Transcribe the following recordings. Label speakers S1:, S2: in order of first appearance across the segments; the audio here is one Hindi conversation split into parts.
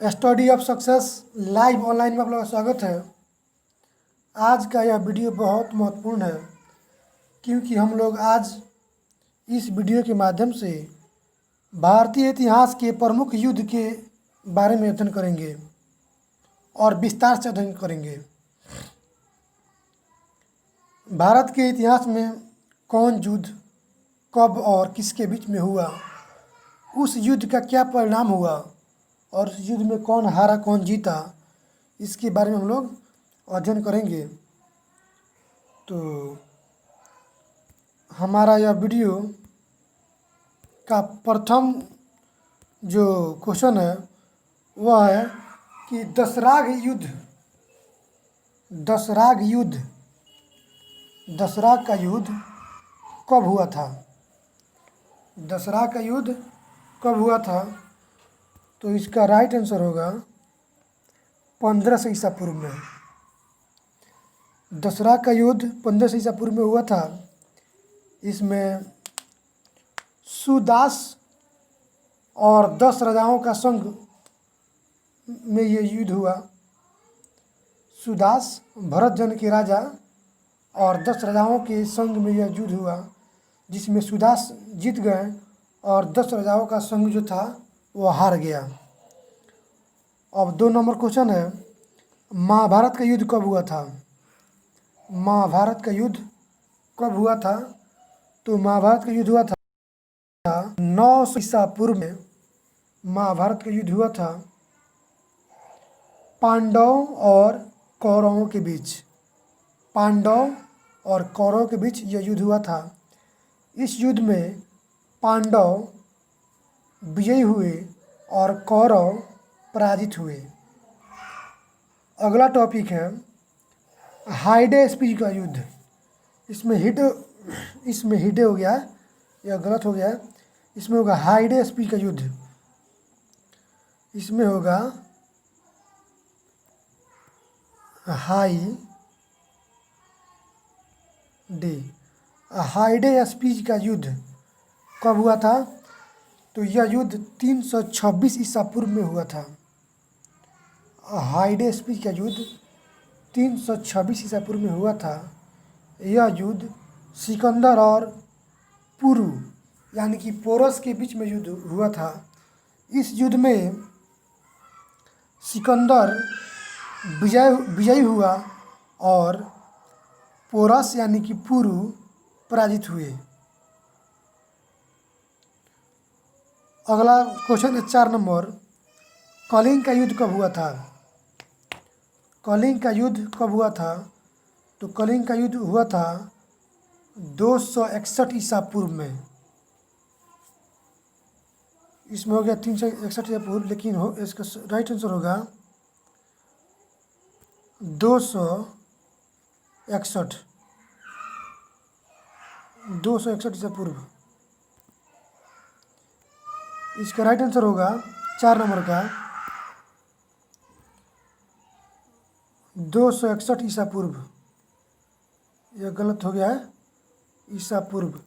S1: Study of success live online में आप लोगों का स्वागत है। आज का यह वीडियो बहुत महत्वपूर्ण है क्योंकि हम लोग आज इस वीडियो के माध्यम से भारतीय इतिहास के प्रमुख युद्ध के बारे में अध्ययन करेंगे और विस्तार से अध्ययन करेंगे। भारत के इतिहास में कौन युद्ध कब और किसके बीच में हुआ, उस युद्ध का क्या परिणाम हुआ और उस युद्ध में कौन हारा कौन जीता, इसके बारे में हम लोग अध्ययन करेंगे। तो हमारा यह वीडियो का प्रथम जो क्वेश्चन है वह है कि दसराग का युद्ध कब हुआ था। दसराग का युद्ध कब हुआ था, तो इसका राइट आंसर होगा 1500 ईसा पूर्व में। दसराग का युद्ध 1500 ईसा पूर्व में हुआ था। इसमें सुदास और 10 राजाओं का संघ में ये युद्ध हुआ। सुदास भरत जन के राजा और 10 राजाओं के संघ में यह युद्ध हुआ, जिसमें सुदास जीत गए और 10 राजाओं का संघ जो था वो हार गया। अब 2 नंबर क्वेश्चन है, महाभारत का युद्ध कब हुआ था। महाभारत का युद्ध कब हुआ था, तो महाभारत का युद्ध हुआ था 900 ईसा पूर्व में। महाभारत का युद्ध हुआ था पांडवों और कौरवों के बीच। पांडव और कौरवों के बीच यह युद्ध हुआ था। इस युद्ध में पांडव विजयी हुए और कौरव पराजित हुए। अगला टॉपिक है हाइडेस्पीज का युद्ध। इसमें हिडे हो गया, यह गलत हो गया। इसमें होगा हाइडेस्पीज का युद्ध। इसमें होगा हाइडेस्पीज का युद्ध कब हुआ था, तो यह युद्ध 326 ईसा पूर्व में हुआ था। हाइडेस्पीज का युद्ध 326 ईसा पूर्व में हुआ था। यह युद्ध सिकंदर और पुरु यानी कि पोरस के बीच में युद्ध हुआ था। इस युद्ध में सिकंदर विजयी हुआ और पोरस यानी कि पुरु पराजित हुए। अगला क्वेश्चन है 4 नंबर, कलिंग का युद्ध कब हुआ था। कलिंग का युद्ध कब हुआ था, तो कलिंग का युद्ध हुआ था 261 ईसा पूर्व में। इसमें हो गया 361 ईसा पूर्व, लेकिन इसका राइट आंसर होगा 261 ईसा पूर्व। इसका राइट आंसर होगा 4 नंबर का 261 ईसा पूर्व। यह गलत हो गया है, ईसा पूर्व।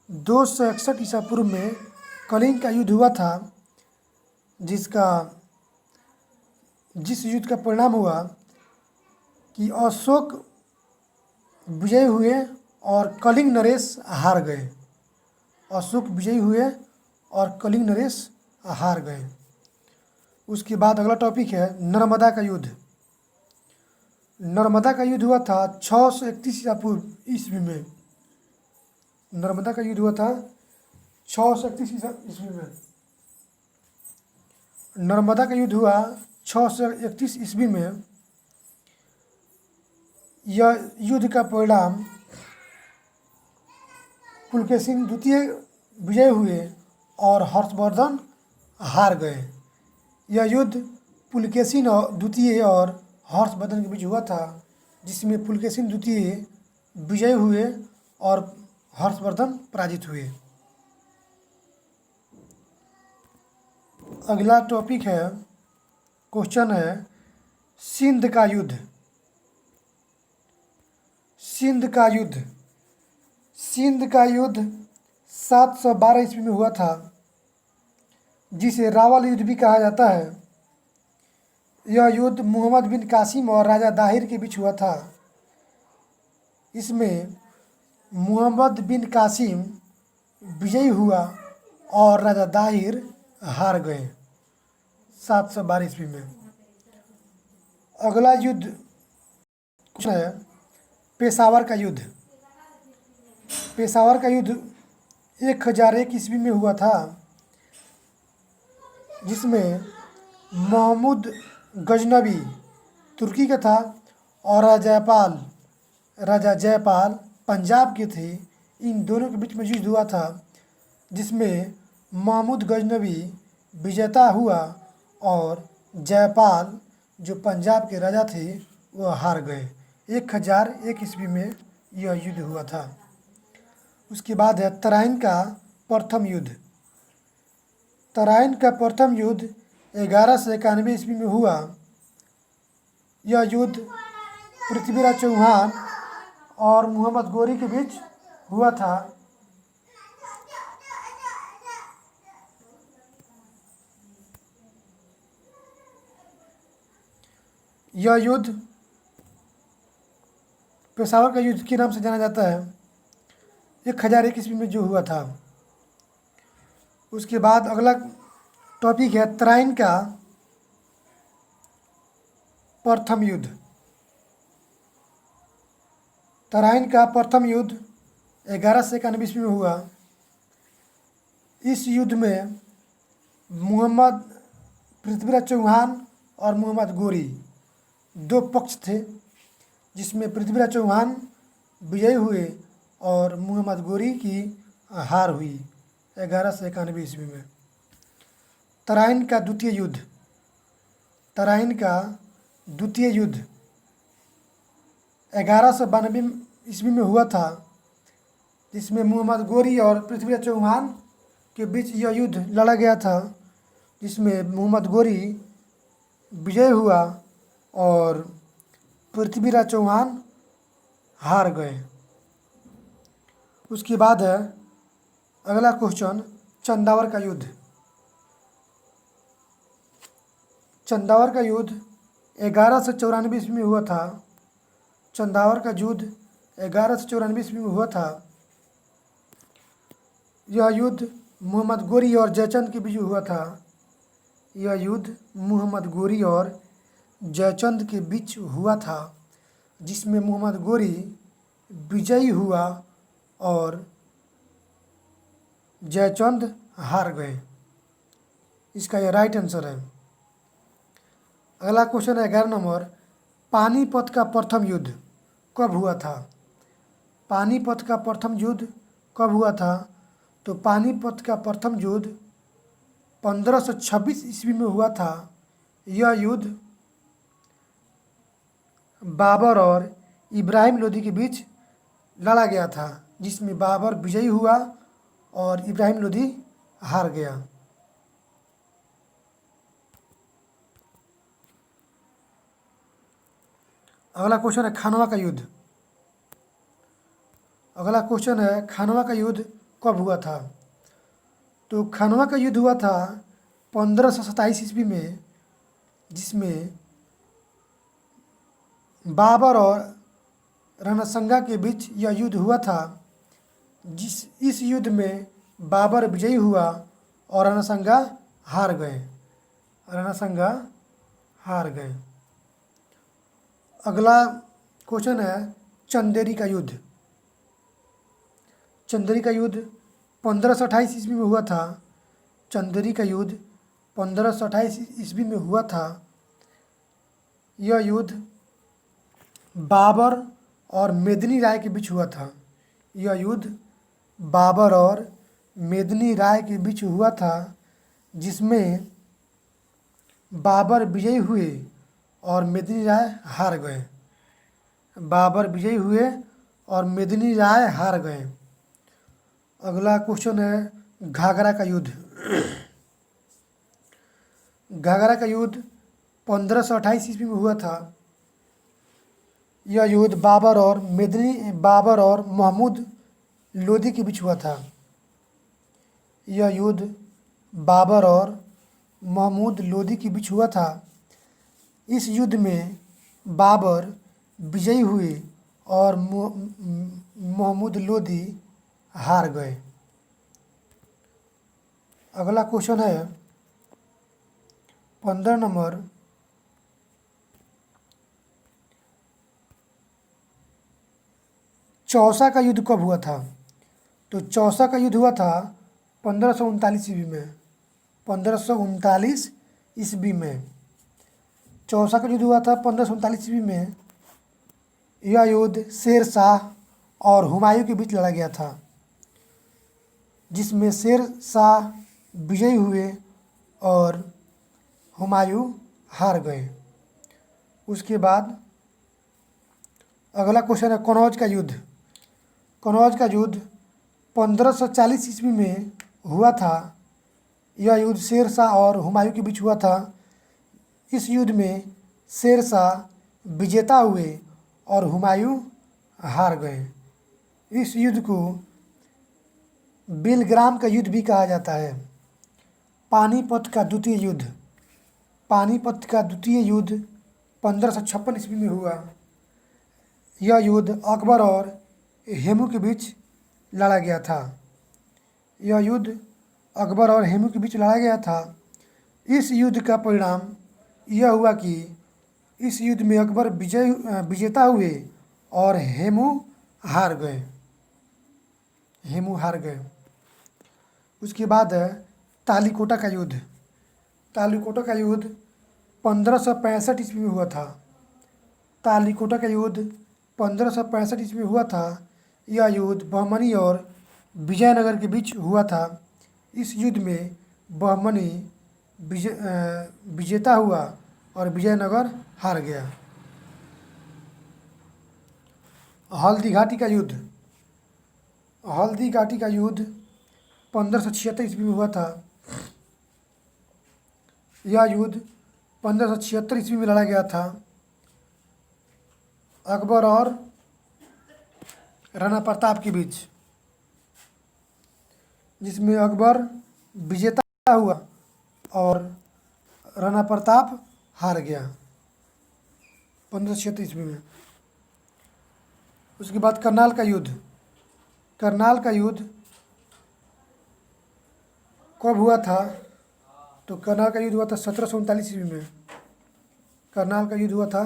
S1: 261 ईसा पूर्व में कलिंग का युद्ध हुआ था, जिस युद्ध का परिणाम हुआ कि अशोक विजयी हुए और कलिंग नरेश हार गए। अशोक विजयी हुए और कलिंग नरेश हार गए। उसके बाद अगला टॉपिक है नर्मदा का युद्ध। नर्मदा का युद्ध हुआ था 631 ईसा पूर्व ईस्वी में। नर्मदा का युद्ध हुआ था 631 ईस्वी में। नर्मदा का युद्ध हुआ 631 ईस्वी में। यह युद्ध का परिणाम पुलकेशिन द्वितीय विजय हुए और हर्षवर्धन हार गए। यह युद्ध पुलकेशिन द्वितीय और हर्षवर्धन के बीच हुआ था, जिसमें पुलकेशिन द्वितीय विजय हुए और हर्षवर्धन पराजित हुए। अगला टॉपिक है, क्वेश्चन है सिंध का युद्ध। सिंध का युद्ध 712 ईस्वी में हुआ था, जिसे रावल युद्ध भी कहा जाता है। यह युद्ध मोहम्मद बिन कासिम और राजा दाहिर के बीच हुआ था। इसमें मोहम्मद बिन कासिम विजयी हुआ और राजा दाहिर हार गए 712 ईस्वी में। अगला युद्ध है पेशावर का युद्ध। पेशावर का युद्ध 1001 ईस्वी में हुआ था, जिसमें महमूद गजनवी तुर्की का था और राजा जयपाल पंजाब के थे। इन दोनों के बीच में युद्ध हुआ था, जिसमें महमूद गजनवी विजेता हुआ और जयपाल जो पंजाब के राजा थे वह हार गए। 1001 ईस्वी में यह युद्ध हुआ था। उसके बाद है तराइन का प्रथम युद्ध। तराइन का प्रथम युद्ध 1191 ईस्वी में हुआ। यह युद्ध पृथ्वीराज चौहान और मोहम्मद गोरी के बीच हुआ था। यह युद्ध पेशावर का युद्ध के नाम से जाना जाता है। 1001 ईस्वी में जो हुआ था। उसके बाद अगला टॉपिक है तराइन का प्रथम युद्ध। तराइन का प्रथम युद्ध 1191 ईस्वी में हुआ। इस युद्ध में पृथ्वीराज चौहान और मोहम्मद गोरी दो पक्ष थे, जिसमें पृथ्वीराज चौहान विजयी हुए और मोहम्मद गोरी की हार हुई 1191 ईस्वी में। तराइन का द्वितीय युद्ध। तराइन का द्वितीय युद्ध 1192 ईस्वी में हुआ था, जिसमें मोहम्मद गोरी और पृथ्वीराज चौहान के बीच यह युद्ध लड़ा गया था, जिसमें मोहम्मद गोरी विजय हुआ और पृथ्वीराज चौहान हार गए। उसके बाद है अगला क्वेश्चन चंदावर का युद्ध। चंदावर का युद्ध 1194 ईस्वी में हुआ था। चंदावर का युद्ध 1194 ईस्वी में हुआ था। यह युद्ध मोहम्मद गोरी और जयचंद के बीच हुआ था। यह युद्ध मोहम्मद गोरी और जयचंद के बीच हुआ था, जिसमें मोहम्मद गोरी विजयी हुआ और जयचंद हार गए। इसका यह राइट आंसर है। अगला क्वेश्चन है 11 नंबर, पानीपत का प्रथम युद्ध कब हुआ था? पानीपत का प्रथम युद्ध कब हुआ था? तो पानीपत का प्रथम युद्ध 1526 ईस्वी में हुआ था। यह युद्ध बाबर और इब्राहिम लोदी के बीच लड़ा गया था, जिसमें बाबर विजयी हुआ और इब्राहिम लोदी हार गया। अगला क्वेश्चन है खानवा का युद्ध। अगला क्वेश्चन है खानवा का युद्ध कब हुआ था? तो खानवा का युद्ध हुआ था 1527 ईस्वी में, जिसमें बाबर और रणसंगा के बीच यह युद्ध हुआ था। इस युद्ध में बाबर विजयी हुआ और रणसंगा हार गए। रणसंगा हार गए। अगला क्वेश्चन है चंदेरी का युद्ध। चंदेरी का युद्ध 1528 ईस्वी में हुआ था। चंदेरी का युद्ध 1528 ईस्वी में हुआ था। यह युद्ध बाबर और मेदिनी राय के बीच हुआ था। यह युद्ध बाबर और मेदिनी राय के बीच हुआ था, जिसमें बाबर विजयी हुए और मेदिनी राय हार गए। बाबर विजयी हुए और मेदिनी राय हार गए। अगला क्वेश्चन है घाघरा का युद्ध। घाघरा का युद्ध 1528 ईस्वी में हुआ था। यह युद्ध बाबर और महमूद लोदी के बीच हुआ था। यह युद्ध बाबर और महमूद लोदी के बीच हुआ था, इस युद्ध में बाबर विजयी हुए और महमूद लोदी हार गए। अगला क्वेश्चन है 15 नंबर, चौसा का युद्ध कब हुआ था? तो चौसा का युद्ध हुआ था 1539 ईस्वी में। 1539 ईस्वी में चौसा का युद्ध हुआ था 1539 ईस्वी में। यह युद्ध शेर शाह और हुमायूं के बीच लड़ा गया था, जिसमें शेर शाह विजयी हुए और हुमायूं हार गए। उसके बाद अगला क्वेश्चन है कनौज का युद्ध। कनौज का युद्ध 1540 ईस्वी में हुआ था। यह युद्ध शेर शाह और हुमायूं के बीच हुआ था। इस युद्ध में शेर शाह विजेता हुए और हुमायूं हार गए। इस युद्ध को बेलग्राम का युद्ध भी कहा जाता है। पानीपत का द्वितीय युद्ध। पानीपत का द्वितीय युद्ध 1556 ईस्वी में हुआ। यह युद्ध अकबर और हेमू के बीच लड़ा गया था। यह युद्ध अकबर और हेमू के बीच लड़ा गया था। इस युद्ध का परिणाम यह हुआ कि इस युद्ध में अकबर विजेता हुए और हेमू हार गए। हेमू हार गए। उसके बाद है तालीकोटा का युद्ध। तालीकोटा का युद्ध 1565 ईस्वी में हुआ था। तालीकोटा का युद्ध 1565 ईस्वी में हुआ था। यह युद्ध बहमनी और विजयनगर के बीच हुआ था। इस युद्ध में बहमनी विजेता हुआ और विजयनगर हार गया। हल्दी घाटी का युद्ध। हल्दी घाटी का युद्ध 1576 ईस्वी में हुआ था। यह युद्ध 1576 ईस्वी में लड़ा गया था। अकबर और राणा प्रताप के बीच, जिसमें अकबर विजेता हुआ और राणा प्रताप हार गया 1576 ईस्वी में। उसके बाद करनाल का युद्ध। करनाल का युद्ध कब हुआ था? तो करनाल का युद्ध हुआ था 1739 ईस्वी में। करनाल का युद्ध हुआ था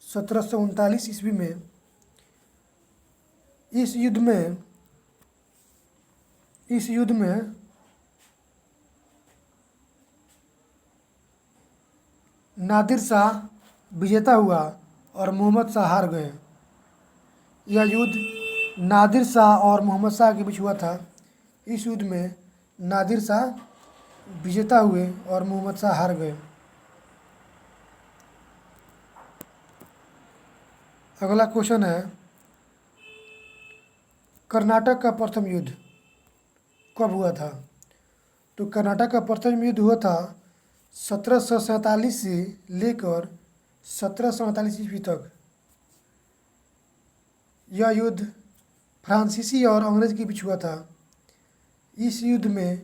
S1: 1739 ईस्वी में। इस युद्ध में नादिर शाह विजेता हुआ और मोहम्मद शाह हार गए। यह युद्ध नादिर शाह और मोहम्मद शाह के बीच हुआ था। इस युद्ध में नादिर शाह विजेता हुए और मोहम्मद शाह हार गए। अगला क्वेश्चन है कर्नाटक का प्रथम युद्ध कब हुआ था? तो कर्नाटक का प्रथम युद्ध हुआ था 1747 से लेकर 1748 ईस्वी तक। यह युद्ध फ्रांसीसी और अंग्रेज के बीच हुआ था। इस युद्ध में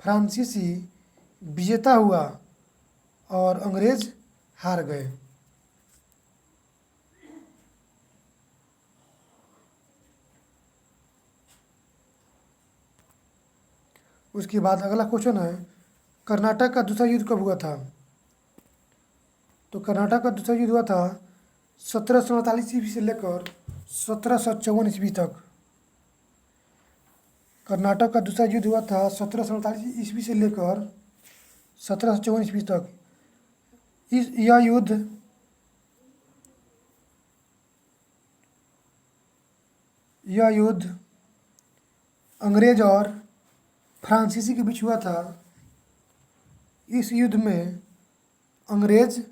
S1: फ्रांसीसी विजेता हुआ और अंग्रेज हार गए। उसके बाद अगला क्वेश्चन है कर्नाटक का दूसरा युद्ध कब हुआ था? तो कर्नाटक का दूसरा युद्ध हुआ था 1748 ईस्वी से लेकर 1754 ईस्वी तक। कर्नाटक का दूसरा युद्ध हुआ था 1748 ईस्वी से लेकर 1754 ईस्वी तक। यह युद्ध अंग्रेज और फ्रांसीसी के बीच हुआ था। इस युद्ध में अंग्रेज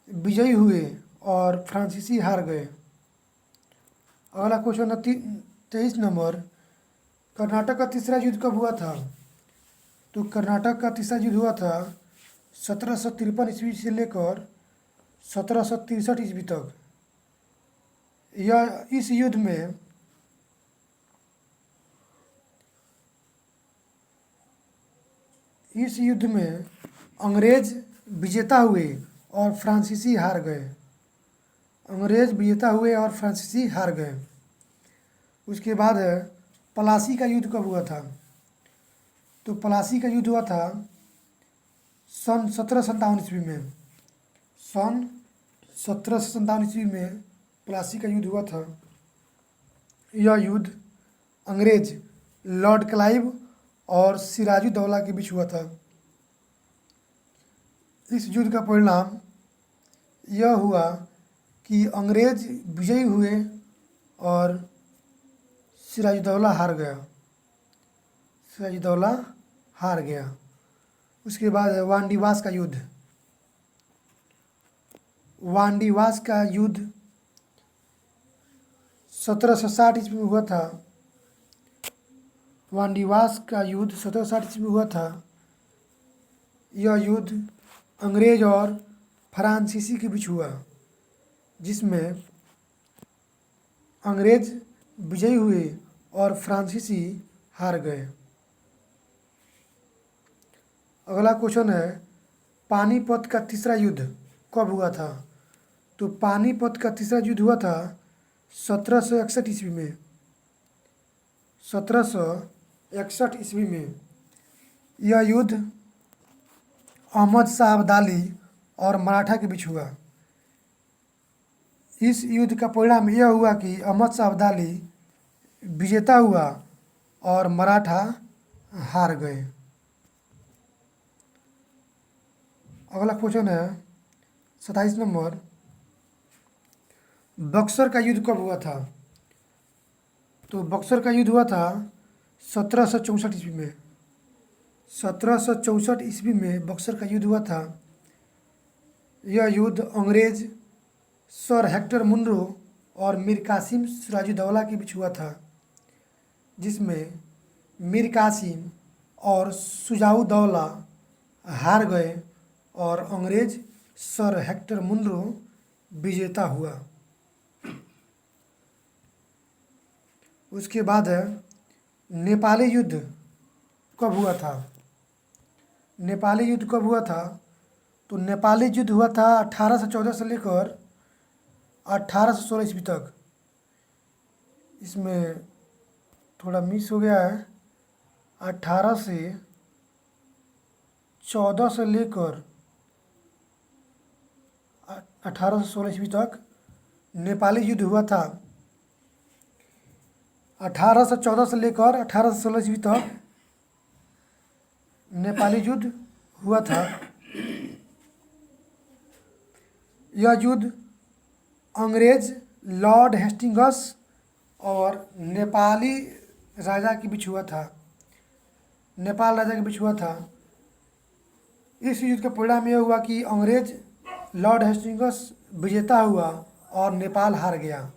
S1: विजयी हुए और फ्रांसीसी हार गए। अगला क्वेश्चन है 23 नंबर, कर्नाटक का तीसरा युद्ध कब हुआ था? तो कर्नाटक का तीसरा युद्ध हुआ था 1753 ईस्वी से लेकर 1763 ईस्वी तक। इस युद्ध में अंग्रेज विजेता हुए और फ्रांसीसी हार गए। अंग्रेज विजेता हुए और फ्रांसीसी हार गए। उसके बाद प्लासी का युद्ध कब हुआ था? तो प्लासी का युद्ध हुआ था सन 1757 ईस्वी में। सन 1757 ईस्वी में प्लासी का युद्ध हुआ था। यह युद्ध अंग्रेज लॉर्ड क्लाइव और सिराजुद्दौला के बीच हुआ था। इस युद्ध का परिणाम यह हुआ कि अंग्रेज विजयी हुए और सिराजुद्दौला हार गया। सिराजुद्दौला हार गया। उसके बाद वांडीवास का युद्ध। वांडीवास का युद्ध 1760 ईस्वी में हुआ था। वांडीवास का युद्ध 1760 ईस्वी में हुआ था। यह युद्ध अंग्रेज और फ्रांसीसी के बीच हुआ, जिसमें अंग्रेज विजयी हुए और फ्रांसीसी हार गए। अगला क्वेश्चन है, पानीपत का तीसरा युद्ध कब हुआ था? तो पानीपत का तीसरा युद्ध हुआ था 1761 ईस्वी में। 1761 ईस्वी में यह युद्ध अहमद शाह अब्दाली और मराठा के बीच हुआ। इस युद्ध का परिणाम यह हुआ कि अहमद शाह अब्दाली विजेता हुआ और मराठा हार गए। अगला क्वेश्चन है 27 नंबर, बक्सर का युद्ध कब हुआ था? तो बक्सर का युद्ध हुआ था 1764 ईस्वी में। 1764 ईस्वी में बक्सर का युद्ध हुआ था। यह युद्ध अंग्रेज सर हेक्टर मुनरो और मीर कासिम सिराजुद्दौला के बीच हुआ था, जिसमें मीर कासिम और सिराजुद्दौला हार गए और अंग्रेज सर हेक्टर मुनरो विजेता हुआ। उसके बाद है नेपाली युद्ध कब हुआ था? नेपाली युद्ध कब हुआ था? तो नेपाली युद्ध हुआ था 1814 से लेकर 1816 ईस्वी तक। इसमें थोड़ा मिस हो गया है। 18 से 14 से लेकर 1816 ईस्वी तक नेपाली युद्ध हुआ था। 1814 से लेकर 1816 ईस्वी तक नेपाली युद्ध हुआ था। यह युद्ध अंग्रेज लॉर्ड हेस्टिंग्स और नेपाली राजा के बीच हुआ था। नेपाल राजा के बीच हुआ था। इस युद्ध का परिणाम यह हुआ कि अंग्रेज लॉर्ड हेस्टिंग्स विजेता हुआ और नेपाल हार गया,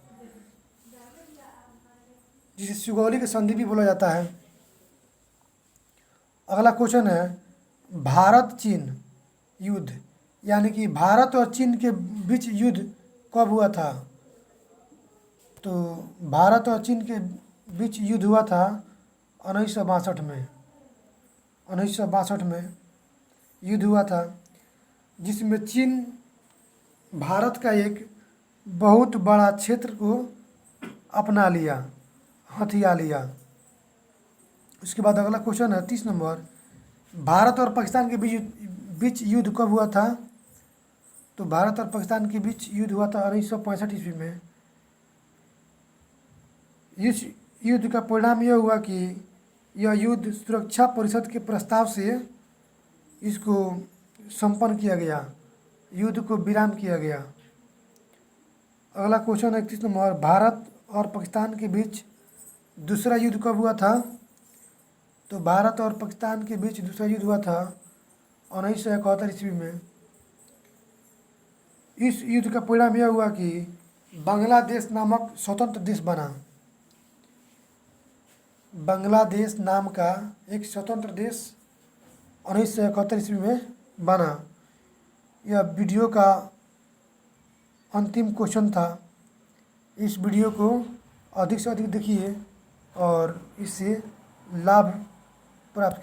S1: जिसे सुगौली की संधि भी बोला जाता है। अगला क्वेश्चन है, भारत चीन युद्ध, यानी कि भारत और चीन के बीच युद्ध कब हुआ था? तो भारत और चीन के बीच युद्ध हुआ था 1962 में। 1962 में युद्ध हुआ था, जिसमें चीन भारत का एक बहुत बड़ा क्षेत्र को अपना लिया, हथिया लिया। उसके बाद अगला क्वेश्चन है 30 नंबर, भारत और पाकिस्तान के बीच युद्ध कब हुआ था? तो भारत और पाकिस्तान के बीच युद्ध हुआ था 1965 ईस्वी में। इस युद्ध का परिणाम यह हुआ कि यह युद्ध सुरक्षा परिषद के प्रस्ताव से इसको संपन्न किया गया, युद्ध को विराम किया गया। अगला क्वेश्चन है 31 नंबर, भारत और पाकिस्तान के बीच दूसरा युद्ध कब हुआ था? तो भारत और पाकिस्तान के बीच दूसरा युद्ध हुआ था 1971 ईस्वी में। इस युद्ध का परिणाम यह हुआ कि बांग्लादेश नामक स्वतंत्र देश बना। बांग्लादेश नाम का एक स्वतंत्र देश 1971 ईस्वी में बना। यह वीडियो का अंतिम क्वेश्चन था। इस वीडियो को अधिक से अधिक देखिए और इससे लाभ प्राप्त